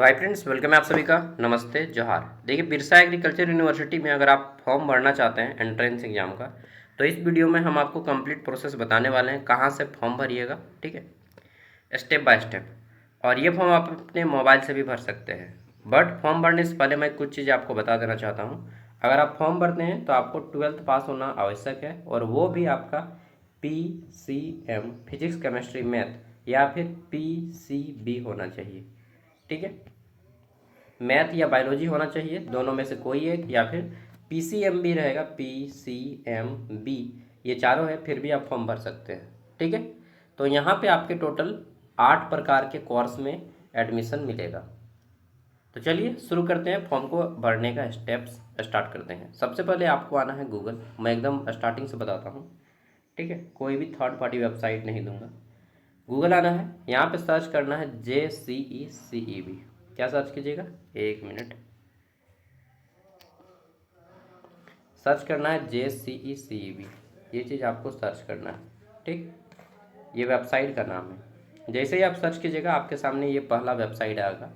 तो hi friends, welcome है आप सभी का। नमस्ते, जोहार। देखिए, बिरसा एग्रीकल्चर यूनिवर्सिटी में अगर आप फॉर्म भरना चाहते हैं एंट्रेंस एग्जाम का, तो इस वीडियो में हम आपको कंप्लीट प्रोसेस बताने वाले हैं, कहाँ से फॉर्म भरिएगा। ठीक है, स्टेप बाय स्टेप। और ये फॉर्म आप अपने मोबाइल से भी भर सकते हैं। बट फॉर्म भरने से पहले मैं कुछ चीज़ें आपको बता देना चाहता हूँ। अगर आप फॉर्म भरते हैं तो आपको 12th पास होना आवश्यक है, और वो भी आपका PCM फिजिक्स केमिस्ट्री मैथ या फिर PCB होना चाहिए। ठीक है, मैथ या बायोलॉजी होना चाहिए, दोनों में से कोई एक, या फिर PCM भी रहेगा, PCMB। ये चारों है, फिर भी आप फॉर्म भर सकते हैं। ठीक है, तो यहाँ पे आपके टोटल 8 प्रकार के कोर्स में एडमिशन मिलेगा। तो चलिए शुरू करते हैं, फॉर्म को भरने का स्टेप्स स्टार्ट करते हैं। सबसे पहले आपको आना है गूगल। मैं एकदम स्टार्टिंग से बताता हूँ, ठीक है, कोई भी थर्ड पार्टी वेबसाइट नहीं दूंगा। गूगल आना है, यहाँ पे सर्च करना है JCECEB। क्या सर्च कीजिएगा, एक मिनट। सर्च करना है JCECEB, ये चीज़ आपको सर्च करना है। ठीक, ये वेबसाइट का नाम है। जैसे ही आप सर्च कीजिएगा, आपके सामने ये पहला वेबसाइट आएगा,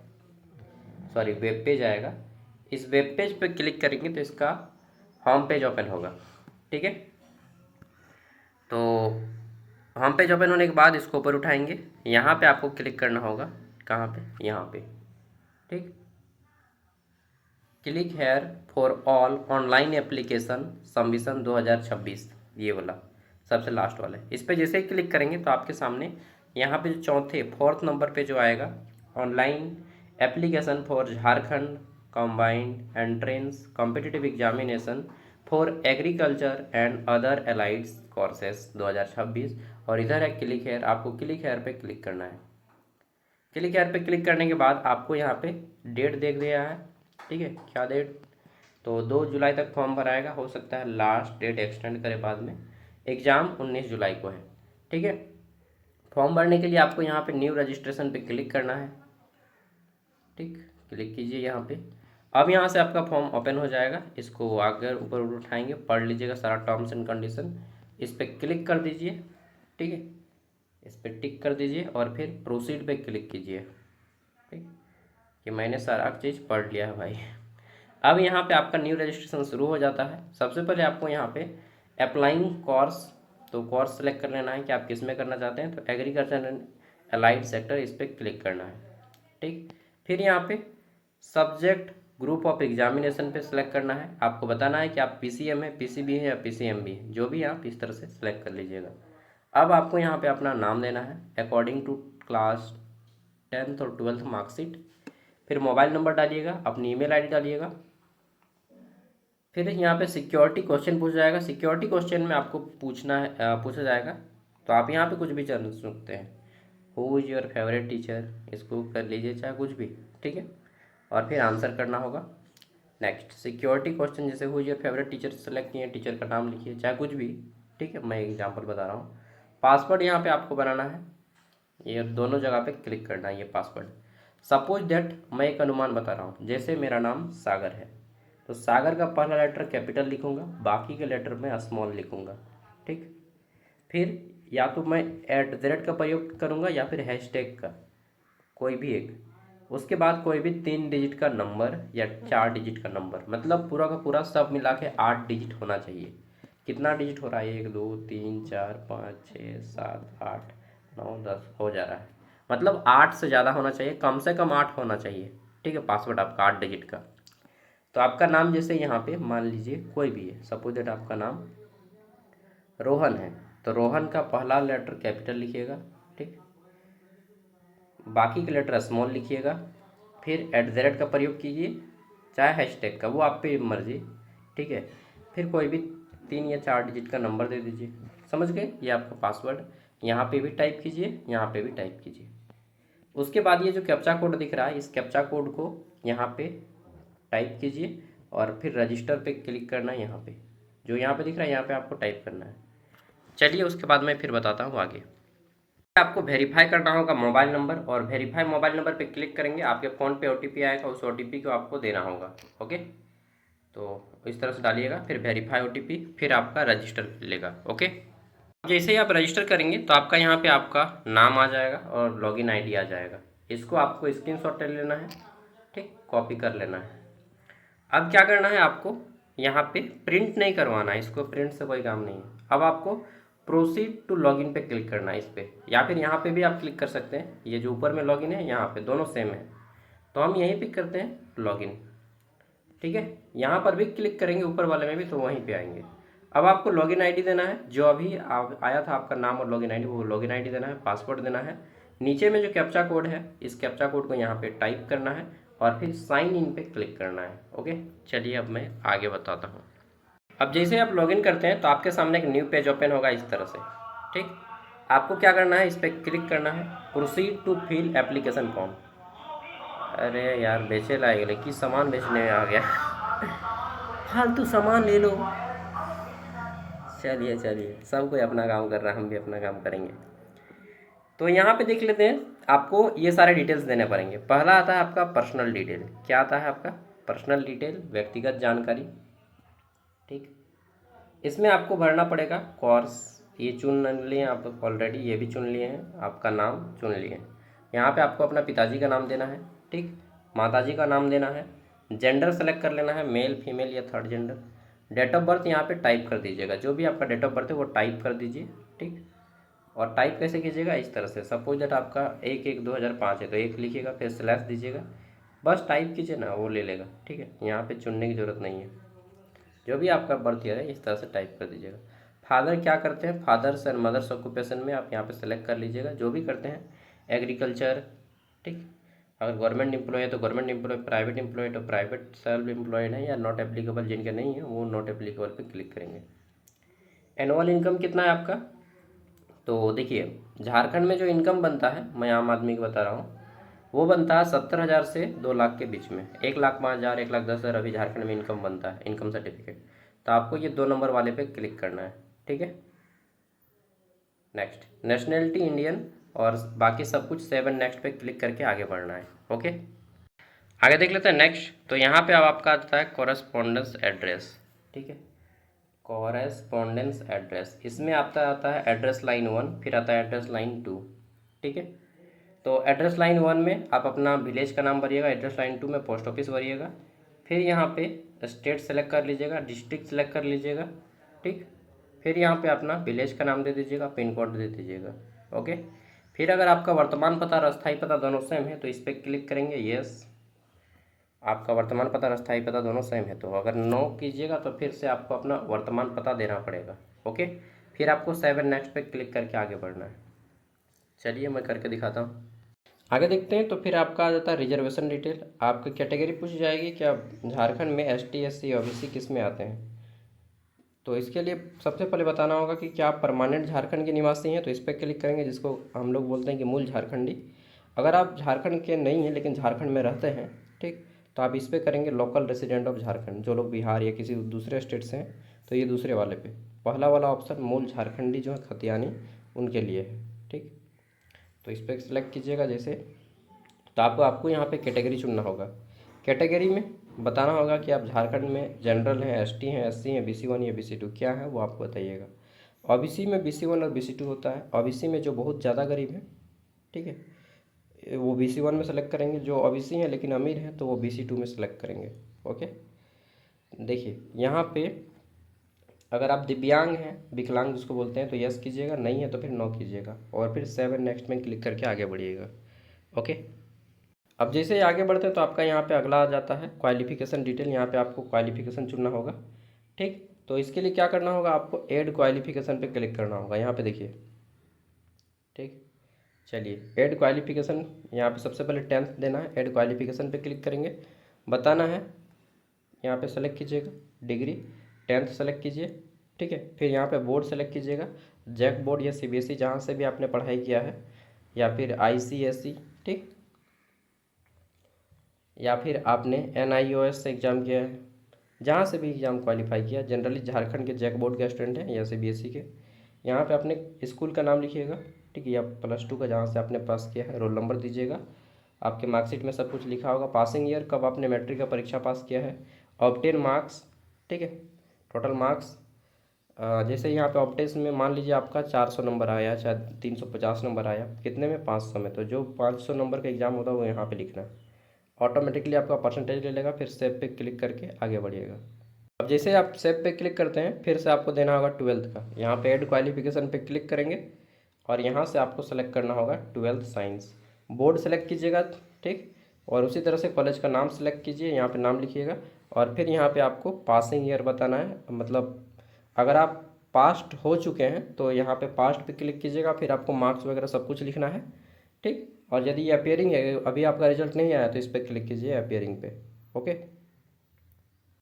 सॉरी वेब पेज आएगा। इस वेब पेज पे क्लिक करेंगे तो इसका होम पेज ओपन होगा। ठीक है, तो होम पेज ओपन होने के बाद इसको ऊपर उठाएंगे। यहाँ पे आपको क्लिक करना होगा, कहाँ पे, यहाँ पे। ठीक, click here for all online application submission 2026, ये वाला सबसे लास्ट वाला है। इस पर जैसे ही क्लिक करेंगे तो आपके सामने यहाँ पे जो चौथे फोर्थ नंबर पे जो आएगा, online application for Jharkhand combined entrance competitive examination for agriculture and other allieds courses 2026, और इधर है क्लिक हेयर। आपको क्लिक हेयर पे क्लिक करना है। क्लिक हेयर पे क्लिक करने के बाद आपको यहाँ पे डेट देख दिया है। ठीक है, क्या डेट, तो 2 जुलाई तक फॉर्म भराएगा। हो सकता है लास्ट डेट एक्सटेंड करे बाद में। एग्ज़ाम 19 जुलाई को है। ठीक है, फॉर्म भरने के लिए आपको यहाँ पे न्यू रजिस्ट्रेशन पे क्लिक करना है। ठीक, क्लिक कीजिए यहाँ पे। अब यहाँ से आपका फॉर्म ओपन हो जाएगा। इसको आगे ऊपर उठाएंगे, पढ़ लीजिएगा सारा टर्म्स एंड कंडीशन। इस पर क्लिक कर दीजिए। ठीक है, इस पर टिक कर दीजिए और फिर प्रोसीड पे क्लिक कीजिए। ठीक, कि मैंने सारा चीज़ पढ़ लिया है भाई। अब यहाँ पे आपका न्यू रजिस्ट्रेशन शुरू हो जाता है। सबसे पहले आपको यहाँ पे अप्लाइंग कोर्स, तो कोर्स सेलेक्ट कर लेना है कि आप किस में करना चाहते हैं। तो एग्रीकल्चर एंड अलाइड सेक्टर, इस पर क्लिक करना है। ठीक, फिर यहाँ पे सब्जेक्ट ग्रुप ऑफ एग्जामिनेशन पे सिलेक्ट करना है। आपको बताना है कि आप PCM है, PCB है या PCMB है, जो भी आप इस तरह से सिलेक्ट कर लीजिएगा। अब आपको यहाँ पे अपना नाम देना है अकॉर्डिंग टू क्लास 10th और 12th मार्कशीट। फिर मोबाइल नंबर डालिएगा, अपनी ईमेल आईडी डालिएगा। फिर यहाँ पे सिक्योरिटी क्वेश्चन पूछा जाएगा। सिक्योरिटी क्वेश्चन में आपको पूछा जाएगा, तो आप यहाँ पे कुछ भी चल सकते हैं। Who is your favourite teacher, इसको कर लीजिए, चाहे कुछ भी। ठीक है, और फिर आंसर करना होगा। नेक्स्ट सिक्योरिटी क्वेश्चन, जैसे who is your favourite teacher select किए, टीचर का नाम लिखिए, चाहे कुछ भी। ठीक है, मैं एग्जाम्पल बता रहा हूँ। पासवर्ड यहाँ पे आपको बनाना है, ये दोनों जगह पे क्लिक करना है, ये पासवर्ड। सपोज दैट मैं एक अनुमान बता रहा हूँ, जैसे मेरा नाम सागर है, तो सागर का पहला लेटर कैपिटल लिखूंगा, बाकी के लेटर में स्मॉल लिखूंगा। ठीक, फिर या तो मैं @ का प्रयोग करूंगा या फिर हैशटैग का, कोई भी एक। उसके बाद कोई भी 3 डिजिट का नंबर या 4 डिजिट का नंबर, मतलब पूरा का पूरा सब मिला के 8 डिजिट होना चाहिए। कितना डिजिट हो रहा है, 1 2 3 4 5 6 7 8 9 10 हो जा रहा है, मतलब 8 से ज़्यादा होना चाहिए, कम से कम 8 होना चाहिए। ठीक है, पासवर्ड आपका 8 डिजिट का। तो आपका नाम जैसे यहाँ पे मान लीजिए कोई भी है, सपोज दैट आपका नाम रोहन है, तो रोहन का पहला लेटर कैपिटल लिखिएगा। ठीक, बाकी के लेटर स्मॉल लिखिएगा। फिर @ का प्रयोग कीजिए, चाहे हैशटैग का, वो आप पे मर्जी। ठीक है, फिर कोई भी 3 या 4 डिजिट का नंबर दे दीजिए। समझ गए, ये आपका पासवर्ड। यहाँ पे भी टाइप कीजिए, यहाँ पे भी टाइप कीजिए। उसके बाद ये जो कैप्चा कोड दिख रहा है, इस कैप्चा कोड को यहाँ पे टाइप कीजिए और फिर रजिस्टर पे क्लिक करना है। यहाँ पे जो यहाँ पे दिख रहा है, यहाँ पे आपको टाइप करना है। चलिए उसके बाद मैं फिर बताता हूँ आगे। आपको वेरीफाई करना होगा मोबाइल नंबर, और वेरीफाई मोबाइल नंबर पे क्लिक करेंगे, आपके फ़ोन पे OTP आएगा, उस OTP को आपको देना होगा। ओके, तो इस तरह से डालिएगा, फिर वेरीफाई OTP, फिर आपका रजिस्टर लेगा। ओके, जैसे ही आप रजिस्टर करेंगे तो आपका यहाँ पे आपका नाम आ जाएगा और लॉगिन ID आ जाएगा। इसको आपको स्क्रीनशॉट ले लेना है, ठीक, कॉपी कर लेना है। अब क्या करना है आपको, यहाँ पे प्रिंट नहीं करवाना है, इसको प्रिंट से कोई काम नहीं है। अब आपको प्रोसीड टू लॉगिन पे क्लिक करना है इस पर, या फिर यहाँ पे भी आप क्लिक कर सकते हैं। ये जो ऊपर में लॉगिन है, यहाँ पे दोनों सेम है, तो हम यहीं पे करते हैं लॉगिन, ठीक है। यहाँ पर भी क्लिक करेंगे ऊपर वाले में भी, तो वहीं पे आएंगे। अब आपको लॉगिन आईडी देना है, जो अभी आया था आपका नाम और लॉगिन आईडी, वो लॉगिन आईडी देना है, पासवर्ड देना है। नीचे में जो कैप्चा कोड है, इस कैप्चा कोड को यहाँ पे टाइप करना है और फिर साइन इन पे क्लिक करना है। ओके, चलिए अब मैं आगे बताता हूँ। अब जैसे आप लॉगिन करते हैं तो आपके सामने एक न्यू पेज ओपन होगा इस तरह से, ठीक। आपको क्या करना है, इस पर क्लिक करना है, proceed to fill application form. अरे यार बेचे लायक कि सामान बेचने में आ गया फालतू सामान ले लो। चलिए चलिए, सब कोई अपना काम कर रहा है, हम भी अपना काम करेंगे। तो यहाँ पे देख लेते हैं, आपको ये सारे डिटेल्स देने पड़ेंगे। पहला आता है आपका पर्सनल डिटेल। क्या आता है आपका पर्सनल डिटेल, व्यक्तिगत जानकारी, ठीक। इसमें आपको भरना पड़ेगा कोर्स, ये चुन लिए आप ऑलरेडी, ये भी चुन लिए हैं, आपका नाम चुन लिए। यहाँ पे आपको अपना पिताजी का नाम देना है, ठीक, माताजी का नाम देना है, जेंडर सेलेक्ट कर लेना है, मेल फीमेल या third gender. Date of birth यहाँ पे टाइप कर दीजिएगा, जो भी आपका डेट ऑफ बर्थ है वो टाइप कर दीजिए, ठीक। और टाइप कैसे कीजिएगा, इस तरह से, सपोज दैट आपका 1/1/2005 है तो 1 लिखिएगा, फिर स्लैश दीजिएगा, बस टाइप कीजिए ना, वो ले लेगा, ठीक है। यहाँ पे चुनने की ज़रूरत नहीं है, जो भी आपका बर्थ ईयर है इस तरह से टाइप कर दीजिएगा। फादर क्या करते हैं, फादर्स एंड मदर्स ऑक्यूपेशन में आप यहाँ पे सेलेक्ट कर लीजिएगा, जो भी करते हैं, एग्रीकल्चर, ठीक। अगर गवर्नमेंट एम्प्लॉय है तो गवर्नमेंट एम्प्लॉय, प्राइवेट एम्प्लॉय तो प्राइवेट सेल्फ एम्प्लॉयड है या नॉट एप्लीकेबल, जिनके नहीं है वो नॉट एप्लीकेबल पे क्लिक करेंगे। एनुअल इनकम कितना है आपका, तो देखिए झारखंड में जो इनकम बनता है, मैं आम आदमी को बता रहा हूँ, वो बनता है 70,000 से 2 लाख के बीच में। 1,05,000, 1,10,000 अभी झारखंड में इनकम बनता है, इनकम सर्टिफिकेट। तो आपको ये 2 नंबर वाले पे क्लिक करना है, ठीक है। नेक्स्ट, नेशनैलिटी इंडियन, और बाकी सब कुछ 7 नेक्स्ट पे क्लिक करके आगे बढ़ना है। ओके, आगे देख लेते हैं। नेक्स्ट, तो यहाँ पे अब आपका आता है कॉरेस्पॉन्डेंस एड्रेस, ठीक है। कॉरेस्पॉन्डेंस एड्रेस, इसमें आपका आता है एड्रेस लाइन 1, फिर आता है एड्रेस लाइन 2, ठीक है। तो एड्रेस लाइन 1 में आप अपना विलेज का नाम भरिएगा, एड्रेस लाइन 2 में पोस्ट ऑफिस भरिएगा, फिर यहाँ पे स्टेट सेलेक्ट कर लीजिएगा, डिस्ट्रिक्ट सेलेक्ट कर लीजिएगा, ठीक। फिर यहाँ पे अपना विलेज का नाम दे दीजिएगा, पिन कोड दे दीजिएगा, ओके। फिर अगर आपका वर्तमान पता और अस्थायी पता दोनों सेम है तो इस पर क्लिक करेंगे, यस। आपका वर्तमान पता और अस्थायी पता दोनों सेम है, तो अगर नो कीजिएगा तो फिर से आपको अपना वर्तमान पता देना पड़ेगा, ओके। फिर आपको 7 नेक्स्ट पे क्लिक करके आगे बढ़ना है। चलिए मैं करके दिखाता हूँ। आगे देखते हैं, तो फिर आपका आ जाता है रिजर्वेशन डिटेल। आपकी कैटेगरी पूछी जाएगी कि आप झारखंड में ST SC OBC किस में आते हैं। तो इसके लिए सबसे पहले बताना होगा कि क्या आप परमानेंट झारखंड के निवासी हैं, तो इस पर क्लिक करेंगे, जिसको हम लोग बोलते हैं कि मूल झारखंडी। अगर आप झारखंड के नहीं हैं लेकिन झारखंड में रहते हैं, ठीक, तो आप इस पर करेंगे लोकल रेसिडेंट ऑफ झारखंड। जो लोग बिहार या किसी दूसरे स्टेट से हैं तो ये दूसरे वाले पे, पहला वाला ऑप्शन मूल झारखंडी जो है खतियानी, उनके लिए है, ठीक। तो इस पर सेलेक्ट कीजिएगा जैसे, तो आपको यहाँ पे कैटेगरी चुनना होगा। कैटेगरी में बताना होगा कि आप झारखंड में जनरल हैं, ST हैं, SC हैं, BC1 या BC2 क्या है वो आपको बताइएगा। OBC में BC1 और BC2 होता है। OBC में जो बहुत ज़्यादा गरीब है, ठीक है, वो BC1 में सेलेक्ट करेंगे। जो OBC हैं लेकिन अमीर हैं तो वो BC2 में सेलेक्ट करेंगे, ओके। देखिए यहाँ पे अगर आप दिव्यांग हैं, विकलांग जिसको बोलते हैं, तो यस कीजिएगा, नहीं है तो फिर नो कीजिएगा, और फिर 7 नेक्स्ट में क्लिक करके आगे बढ़िएगा, ओके। अब जैसे ही आगे बढ़ते हैं तो आपका यहाँ पे अगला आ जाता है क्वालिफिकेशन डिटेल। यहाँ पे आपको क्वालिफिकेशन चुनना होगा, ठीक। तो इसके लिए क्या करना होगा, आपको ऐड क्वालिफिकेशन पे क्लिक करना होगा। यहाँ पे देखिए, ठीक, चलिए ऐड क्वालिफिकेशन, यहाँ पे सबसे पहले 10th देना है। ऐड क्वालिफिकेशन पे क्लिक करेंगे, बताना है, यहाँ पे सेलेक्ट कीजिएगा डिग्री, 10th सेलेक्ट कीजिए, ठीक है। फिर यहाँ पे बोर्ड सेलेक्ट कीजिएगा, जैक बोर्ड या CBSE जहाँ से भी आपने पढ़ाई किया है, या फिर ICSE, ठीक, या फिर आपने NIOS से एग्ज़ाम किया है, जहाँ से भी एग्ज़ाम क्वालिफाई किया। जनरली झारखंड के जैक बोर्ड के स्टूडेंट हैं या CBSE के। यहाँ पे अपने स्कूल का नाम लिखिएगा, ठीक है, या +2 का जहाँ से आपने पास किया है, रोल नंबर दीजिएगा। आपके मार्कशीट में सब कुछ लिखा होगा, पासिंग ईयर, कब आपने मैट्रिक का परीक्षा पास किया है, ऑब्टेन मार्क्स, ठीक है, टोटल मार्क्स, जैसे यहाँ पे ऑप्टेस में मान लीजिए आपका 400 नंबर आया, चाहे 350 नंबर आया, कितने में 500 में, तो जो 500 नंबर का एग्ज़ाम होता है वो यहाँ पे लिखना है। ऑटोमेटिकली आपका परसेंटेज ले लेगा, फिर सेव पे क्लिक करके आगे बढ़िएगा। अब जैसे आप सेव पे क्लिक करते हैं, फिर से आपको देना होगा 12th का। यहाँ पे ऐड क्वालिफिकेशन पे क्लिक करेंगे और यहाँ से आपको सेलेक्ट करना होगा 12th साइंस। बोर्ड सेलेक्ट कीजिएगा, ठीक। और उसी तरह से कॉलेज का नाम सेलेक्ट कीजिए, यहाँ पे नाम लिखिएगा और फिर यहाँ पे आपको पासिंग ईयर बताना है। मतलब अगर आप पास्ट हो चुके हैं तो यहाँ पे पास्ट पे क्लिक कीजिएगा, फिर आपको मार्क्स वगैरह सब कुछ लिखना है, ठीक। और यदि अपियरिंग है, अभी आपका रिजल्ट नहीं आया, तो इस पर क्लिक कीजिए अपियरिंग पे। ओके,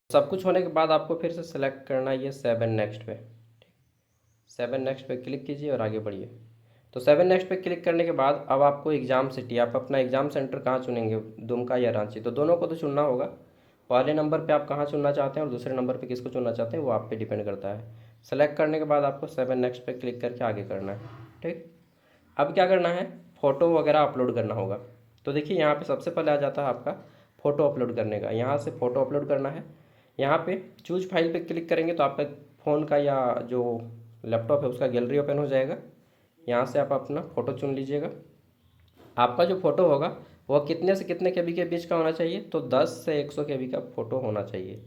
सब कुछ होने के बाद आपको फिर से सेलेक्ट करना है ये 7 नेक्स्ट पे, ठीक। 7 नेक्स्ट पे क्लिक कीजिए और आगे बढ़िए। तो 7 नेक्स्ट पे क्लिक करने के बाद अब आपको एग्ज़ाम सिटी, आप अपना एग्ज़ाम सेंटर कहाँ चुनेंगे, दुमका या रांची, तो दोनों को तो चुनना होगा। पहले नंबर पे आप कहाँ चुनना चाहते हैं और दूसरे नंबर पे किसको चुनना चाहते हैं वो आप पे डिपेंड करता है। सेलेक्ट करने के बाद आपको 7 नेक्स्ट पे क्लिक करके आगे करना है, ठीक। अब क्या करना है, फ़ोटो वगैरह अपलोड करना होगा। तो देखिए यहाँ पे सबसे पहले आ जाता है आपका फ़ोटो अपलोड करने का। यहाँ से फ़ोटो अपलोड करना है, यहाँ पे चूज फाइल पे क्लिक करेंगे तो आपका फ़ोन का या जो लैपटॉप है उसका गैलरी ओपन हो जाएगा। यहाँ से आप अपना फ़ोटो चुन लीजिएगा। आपका जो फ़ोटो होगा वह कितने से कितने केबी के बीच का होना चाहिए, तो 10 से 100 केबी का फ़ोटो होना चाहिए,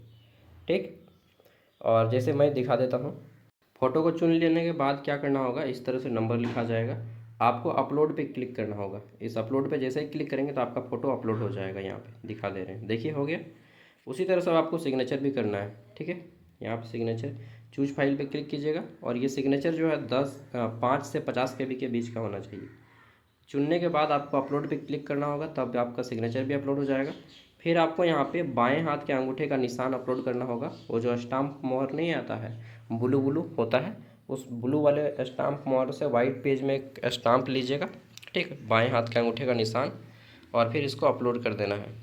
ठीक। और जैसे मैं दिखा देता हूँ, फ़ोटो को चुन लेने के बाद क्या करना होगा, इस तरह से नंबर लिखा जाएगा, आपको अपलोड पे क्लिक करना होगा। इस अपलोड पे जैसे ही क्लिक करेंगे तो आपका फ़ोटो अपलोड हो जाएगा। यहाँ पे दिखा दे रहे हैं, देखिए हो गया। उसी तरह से आपको सिग्नेचर भी करना है, ठीक है। यहाँ पे सिग्नेचर चूज फाइल पे क्लिक कीजिएगा और ये सिग्नेचर जो है 5 से 50 केबी के बीच का होना चाहिए। चुनने के बाद आपको अपलोड पे क्लिक करना होगा, तब आपका सिग्नेचर भी अपलोड हो जाएगा। फिर आपको यहाँ पे बाएं हाथ के अंगूठे का निशान अपलोड करना होगा। वो जो स्टाम्प मोहर नहीं आता है, ब्लू ब्लू होता है, उस ब्लू वाले स्टाम्प मोहर से वाइट पेज में एक स्टाम्प लीजिएगा, ठीक। बाएं हाथ के अंगूठे का निशान, और फिर इसको अपलोड कर देना है,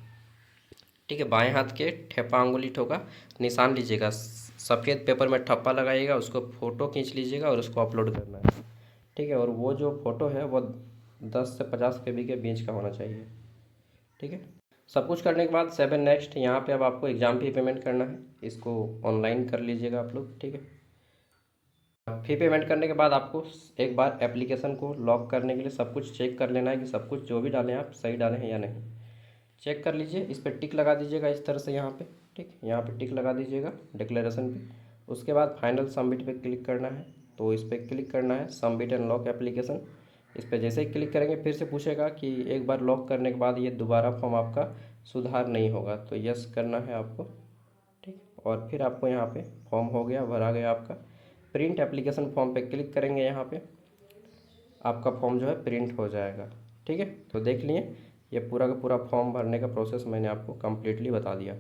ठीक है। बाएं हाथ के ठेपा अंगुली ठोका निशान लीजिएगा, सफ़ेद पेपर में ठप्पा लगाइएगा, उसको फ़ोटो खींच लीजिएगा और उसको अपलोड करना है, ठीक है। और वो जो फ़ोटो है वो 10 से 50 केबी के बीच का होना चाहिए, ठीक है। सब कुछ करने के बाद 7 नेक्स्ट, यहाँ पे अब आपको एग्ज़ाम फी पेमेंट करना है, इसको ऑनलाइन कर लीजिएगा आप लोग, ठीक है। फी पेमेंट करने के बाद आपको एक बार एप्लीकेशन को लॉक करने के लिए सब कुछ चेक कर लेना है कि सब कुछ जो भी डालें आप सही डालें हैं या नहीं। चेक कर लीजिए, इस पर टिक लगा दीजिएगा इस तरह से यहाँ पे, ठीक। यहाँ पे टिक लगा दीजिएगा डिक्लेरेशन पे। उसके बाद फाइनल सबमिट पे क्लिक करना है, तो इस पर क्लिक करना है सबमिट एंड लॉक एप्लीकेशन। इस पर जैसे ही क्लिक करेंगे फिर से पूछेगा कि एक बार लॉक करने के बाद ये दोबारा फॉर्म आपका सुधार नहीं होगा, तो यस करना है आपको, ठीक। और फिर आपको यहाँ पे फॉर्म हो गया, भरा गया आपका। प्रिंट एप्लीकेशन फॉर्म पे क्लिक करेंगे, यहाँ पे आपका फॉर्म जो है प्रिंट हो जाएगा, ठीक है। तो देख लिए, ये पूरा का पूरा फॉर्म भरने का प्रोसेस मैंने आपको कम्प्लीटली बता दिया।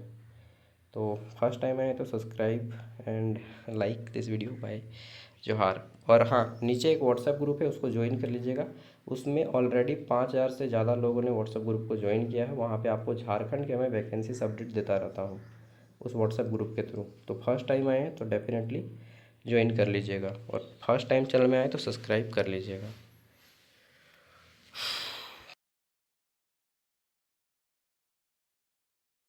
तो फर्स्ट टाइम आए तो subscribe and like this video bye Johar. और हाँ, नीचे एक व्हाट्सएप ग्रुप है, उसको ज्वाइन कर लीजिएगा। उसमें ऑलरेडी 5000 से ज़्यादा लोगों ने व्हाट्सएप ग्रुप को ज्वाइन किया है। वहाँ पे आपको झारखंड के मैं वैकेंसी अपडेट देता रहता हूँ उस व्हाट्सएप ग्रुप के थ्रू। तो फर्स्ट टाइम आए हैं तो डेफिनेटली ज्वाइन कर लीजिएगा, और फर्स्ट टाइम चैनल में आए तो सब्सक्राइब कर लीजिएगा।